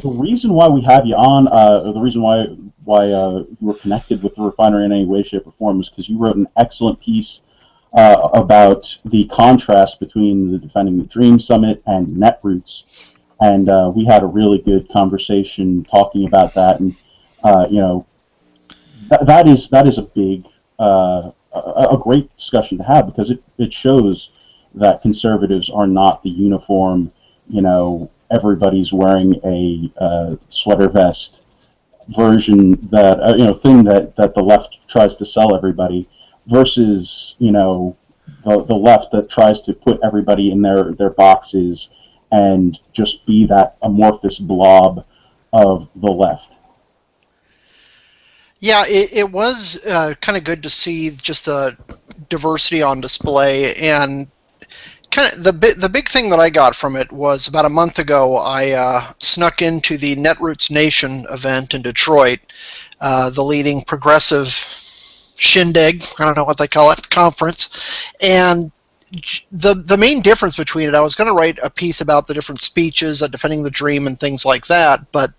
the reason why we have you on, or the reason why you were connected with the Refinery in any way, shape, or form is because you wrote an excellent piece about the contrast between the Defending the Dream Summit and Netroots, and we had a really good conversation talking about that, and that is a big, a great discussion to have, because it shows that conservatives are not the uniform, everybody's wearing a sweater vest version that thing that the left tries to sell everybody, versus the left that tries to put everybody in their boxes and just be that amorphous blob of the left. Yeah, it was kind of good to see just the diversity on display, and kind of the big thing that I got from it was about a month ago I snuck into the Netroots Nation event in Detroit, the leading progressive shindig, I don't know what they call it, conference, and the main difference between it, I was going to write a piece about the different speeches at Defending the Dream and things like that, but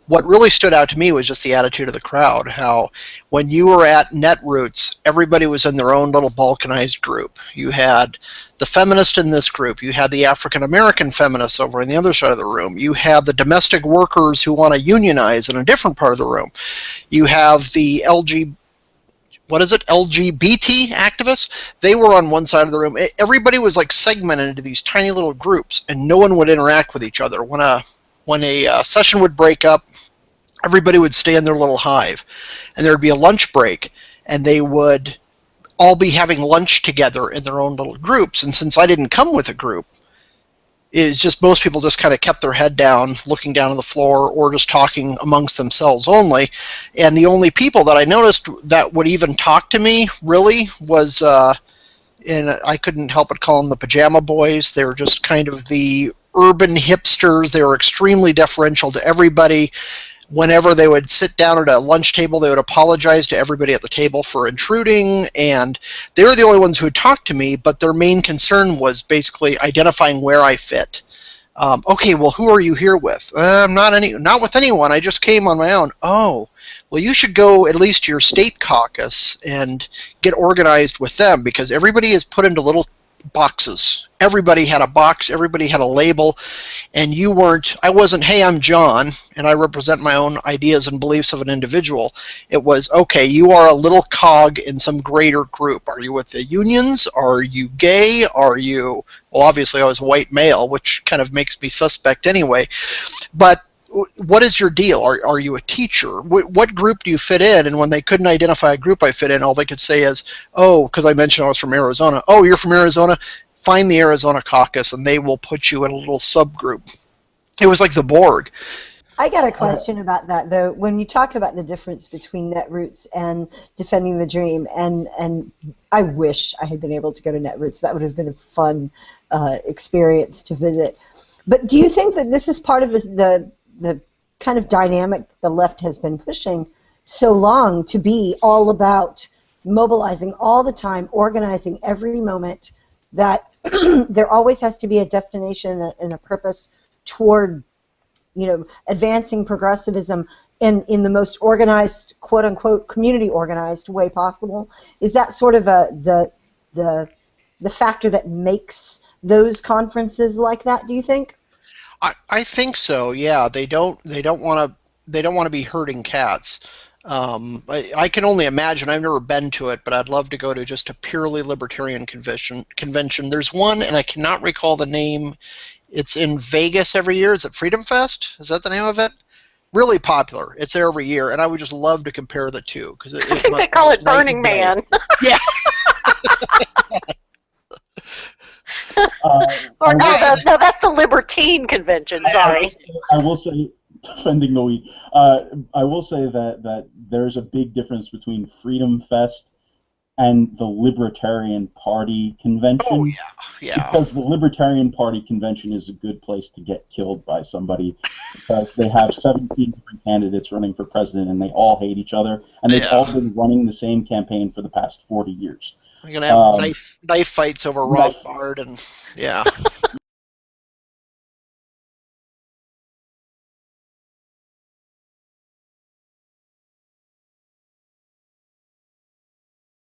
what really stood out to me was just the attitude of the crowd, how when you were at Netroots, everybody was in their own little balkanized group. You had the feminist in this group, you had the African-American feminists over on the other side of the room, you had the domestic workers who want to unionize in a different part of the room, you have the LGBT activists, they were on one side of the room. Everybody was like segmented into these tiny little groups, and no one would interact with each other. When a session would break up, everybody would stay in their little hive, and there would be a lunch break, and they would all be having lunch together in their own little groups. And since I didn't come with a group, it's just most people just kind of kept their head down, looking down on the floor, or just talking amongst themselves only. And the only people that I noticed that would even talk to me, really, was, and I couldn't help but call them the pajama boys. They were just kind of the urban hipsters. They were extremely deferential to everybody. Whenever they would sit down at a lunch table, they would apologize to everybody at the table for intruding, and they were the only ones who would talk to me, but their main concern was basically identifying where I fit. Okay, well, who are you here with? Not with anyone. I just came on my own. Oh, well, you should go at least to your state caucus and get organized with them, because everybody is put into little boxes. Everybody had a box, everybody had a label, and I wasn't, hey, I'm John, and I represent my own ideas and beliefs of an individual. It was, okay, you are a little cog in some greater group. Are you with the unions? Are you gay? Are you, well, obviously I was a white male, which kind of makes me suspect anyway, but what is your deal? Are you a teacher? What group do you fit in? And when they couldn't identify a group I fit in, all they could say is, oh, because I mentioned I was from Arizona. Oh, you're from Arizona? Find the Arizona caucus, and they will put you in a little subgroup. It was like the Borg. I got a question about that, though. When you talk about the difference between Netroots and Defending the Dream, and I wish I had been able to go to Netroots. That would have been a fun experience to visit. But do you think that this is part of the kind of dynamic the left has been pushing so long, to be all about mobilizing all the time, organizing every moment, that there always has to be a destination and a purpose toward, advancing progressivism in the most organized, quote unquote, community organized way possible? Is that sort of the factor that makes those conferences like that, do you think? I think so. Yeah, they don't want to be herding cats. I can only imagine. I've never been to it, but I'd love to go to just a purely libertarian convention. There's one, and I cannot recall the name. It's in Vegas every year. Is it Freedom Fest? Is that the name of it? Really popular. It's there every year, and I would just love to compare the two, because I think they call it Burning Man. Yeah. Or no, that's the Libertine Convention. Sorry. I will say, defending the weed. I will say that there's a big difference between Freedom Fest and the Libertarian Party Convention. Oh yeah. Because the Libertarian Party Convention is a good place to get killed by somebody, because they have 17 different candidates running for president, and they all hate each other, and they've all been running the same campaign for the past 40 years. We're gonna have knife fights over Rothbard, and yeah.